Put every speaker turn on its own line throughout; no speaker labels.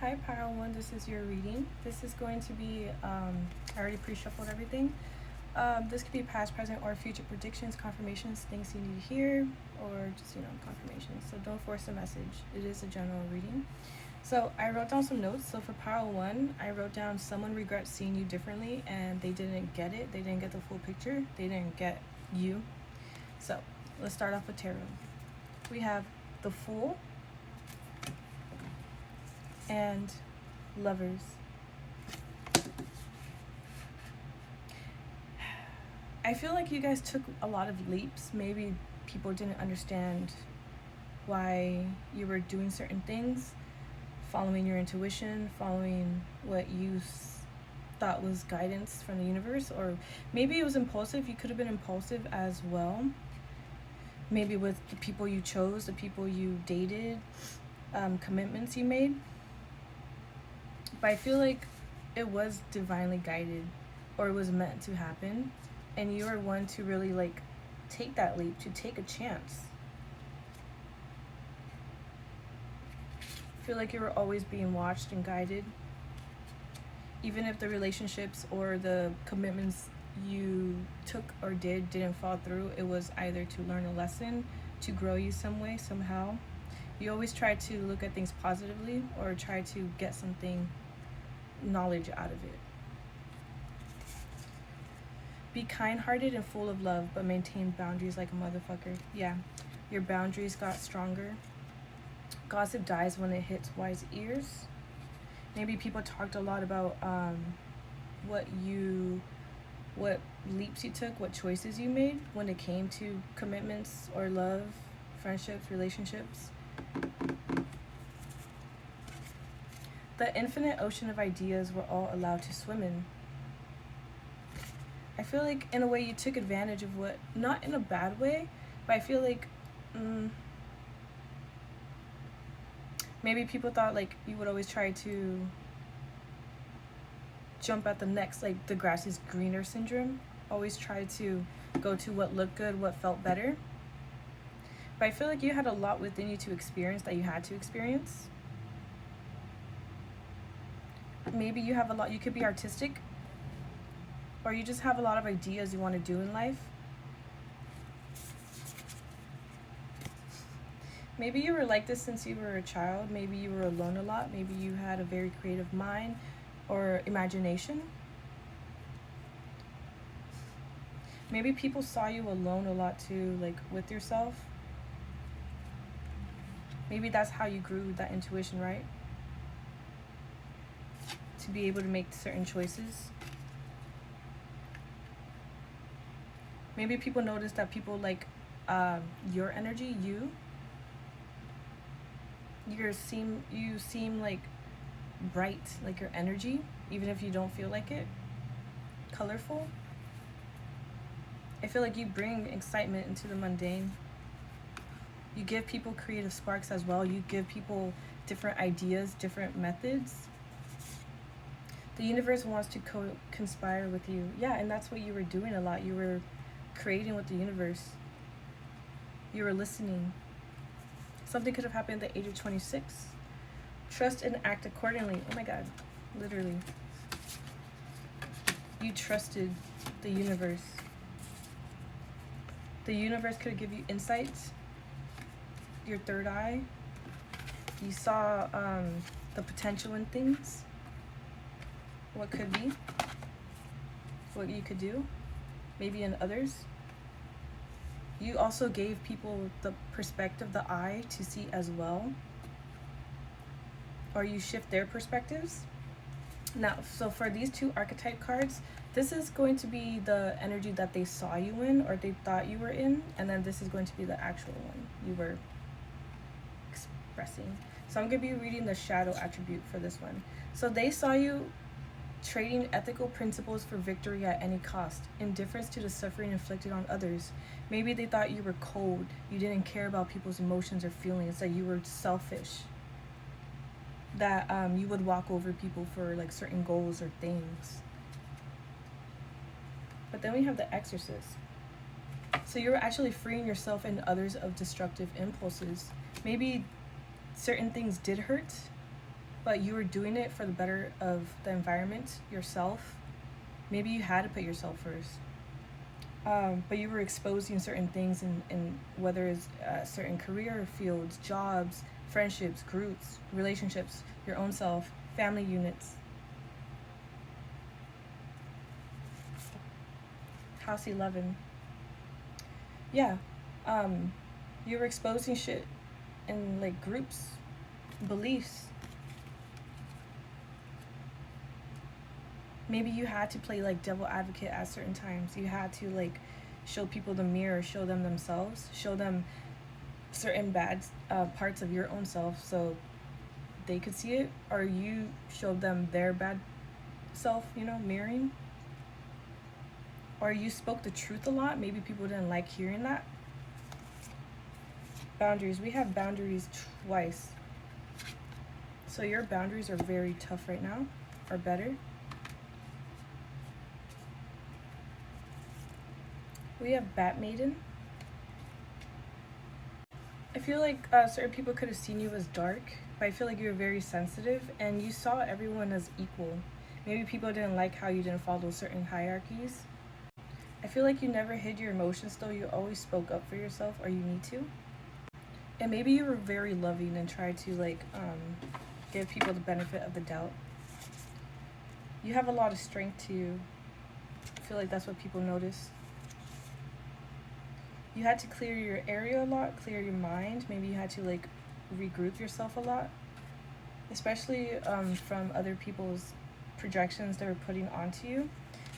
Hi, Pile One. This is your reading. This is going to be, I already pre shuffled everything. This could be past, present, or future predictions, confirmations, things you need to hear, or just, confirmations. So don't force the message. It is a general reading. So I wrote down some notes. So for Pile One, I wrote down someone regrets seeing you differently and they didn't get it. They didn't get the full picture. They didn't get you. So let's start off with tarot. We have the Fool and Lovers. I feel like you guys took a lot of leaps. Maybe people didn't understand why you were doing certain things, following your intuition, following what you thought was guidance from the universe, or maybe it was impulsive. You could have been impulsive as well. Maybe with the people you chose, the people you dated, commitments you made. But I feel like it was divinely guided, or it was meant to happen, and you are one to really take that leap, to take a chance. I feel like you were always being watched and guided. Even if the relationships or the commitments you took or didn't fall through, it was either to learn a lesson, to grow you some way, somehow. You always try to look at things positively or try to get something knowledge out of it. Be kind-hearted and full of love, but maintain boundaries like a motherfucker. Yeah, your boundaries got stronger. Gossip dies when it hits wise ears. Maybe people talked a lot about what leaps you took, what choices you made when it came to commitments or love, friendships, relationships. The infinite ocean of ideas we're all allowed to swim in. I feel like in a way you took advantage of what, not in a bad way, but I feel like maybe people thought you would always try to jump at the next, the grass is greener syndrome. Always try to go to what looked good, what felt better. But I feel like you had a lot within you to experience that you had to experience. Maybe you have a lot, you could be artistic, or you just have a lot of ideas you want to do in life. Maybe you were like this since you were a child. Maybe you were alone a lot. Maybe you had a very creative mind or imagination. Maybe people saw you alone a lot too, with yourself. Maybe that's how you grew that intuition, right? To be able to make certain choices. Maybe people notice that people like your energy, you seem bright, your energy, even if you don't feel like it. Colorful. I feel like you bring excitement into the mundane. You give people creative sparks as well. You give people different ideas, different methods. The universe wants to conspire with you. Yeah, and that's what you were doing a lot. You were creating with the universe. You were listening. Something could have happened at the age of 26. Trust and act accordingly. Oh my God, literally. You trusted the universe. The universe could give you insights, your third eye. You saw the potential in things, what could be, what you could do, maybe in others. You also gave people the perspective, the eye to see as well, or you shift their perspectives. Now, so for these two archetype cards, this is going to be the energy that they saw you in or they thought you were in, and then this is going to be the actual one you were expressing. So I'm going to be reading the shadow attribute for this one. So they saw you trading ethical principles for victory at any cost, indifference to the suffering inflicted on others. Maybe they thought you were cold, you didn't care about people's emotions or feelings, that you were selfish, that you would walk over people for certain goals or things. But then we have the Exorcist. So you're actually freeing yourself and others of destructive impulses. Maybe certain things did hurt, but you were doing it for the better of the environment, yourself. Maybe you had to put yourself first. But you were exposing certain things in whether it's certain career fields, jobs, friendships, groups, relationships, your own self, family units. House 11. Yeah. You were exposing shit in like groups, beliefs. Maybe you had to play like devil advocate at certain times. You had to like show people the mirror, show them themselves, show them certain bad parts of your own self so they could see it, or you showed them their bad self, mirroring. Or you spoke the truth a lot. Maybe people didn't like hearing that. Boundaries. We have boundaries twice. So your boundaries are very tough right now, or better. We have Bat Maiden. I feel like certain people could have seen you as dark, but I feel like you were very sensitive and you saw everyone as equal. Maybe people didn't like how you didn't follow certain hierarchies. I feel like you never hid your emotions though. You always spoke up for yourself, or you need to. And maybe you were very loving and tried to give people the benefit of the doubt. You have a lot of strength too. I feel like that's what people notice. You had to clear your area a lot, clear your mind. Maybe you had to regroup yourself a lot, especially from other people's projections they were putting onto you.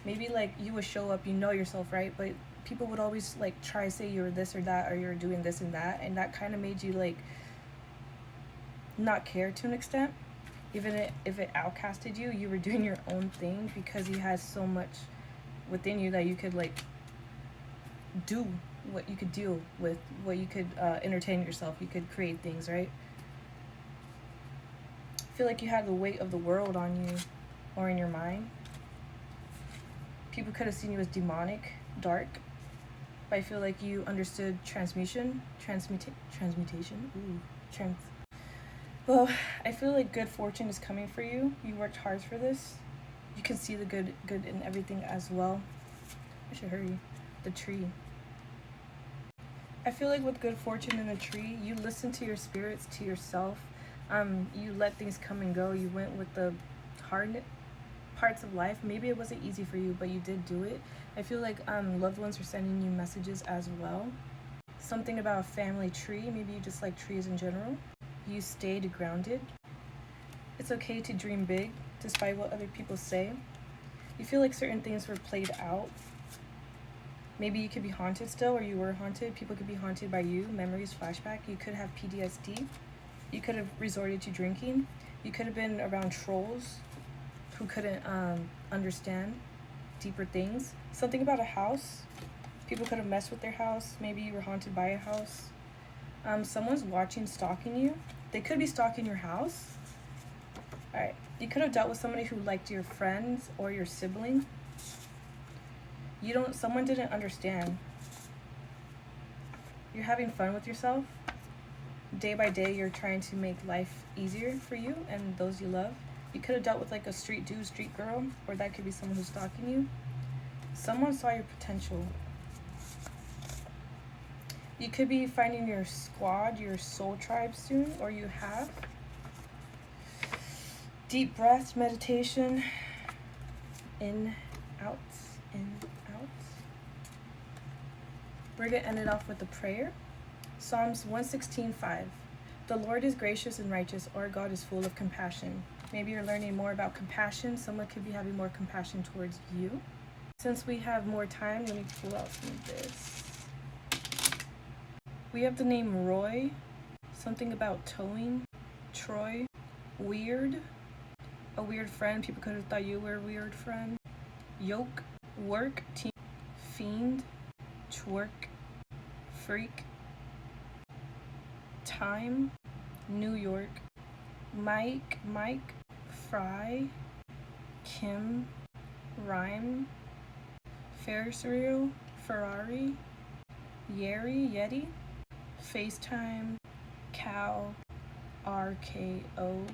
Maybe you would show up, yourself, right? But people would always try to say you're this or that, or you're doing this and that kind of made you not care to an extent. Even if it outcasted you, you were doing your own thing because you had so much within you that you could do what you could deal with, what you could entertain yourself, you could create things, right? I feel like you had the weight of the world on you or in your mind. People could have seen you as demonic, dark, but I feel like you understood transmutation. Well, I feel like good fortune is coming for you. You worked hard for this. You can see the good in everything as well. I should hurry. The tree. I feel like with good fortune in a tree, you listen to your spirits, to yourself. You let things come and go. You went with the hard parts of life. Maybe it wasn't easy for you, but you did do it. I feel like loved ones are sending you messages as well. Something about a family tree. Maybe you just like trees in general. You stayed grounded. It's okay to dream big, despite what other people say. You feel like certain things were played out. Maybe you could be haunted still, or you were haunted. People could be haunted by you. Memories, flashback. You could have PTSD. You could have resorted to drinking. You could have been around trolls who couldn't understand deeper things. Something about a house. People could have messed with their house. Maybe you were haunted by a house. Someone's watching, stalking you. They could be stalking your house. All right. You could have dealt with somebody who liked your friends or your sibling. Someone didn't understand. You're having fun with yourself. Day by day, you're trying to make life easier for you and those you love. You could have dealt with a street dude, street girl, or that could be someone who's stalking you. Someone saw your potential. You could be finding your squad, your soul tribe soon, or you have. Deep breath, meditation. In, out, in, out. We're going to end it off with a prayer. Psalms 116:5. The Lord is gracious and righteous. Our God is full of compassion. Maybe you're learning more about compassion. Someone could be having more compassion towards you. Since we have more time, let me pull out some of this. We have the name Roy. Something about towing. Troy. Weird. A weird friend. People could have thought you were a weird friend. Yoke. Work. Team. Fiend. Twerk. Freak. Time. New York. Mike. Fry. Kim. Rhyme. Ferris wheel. Ferrari. Yeti. FaceTime. Cow. RKO.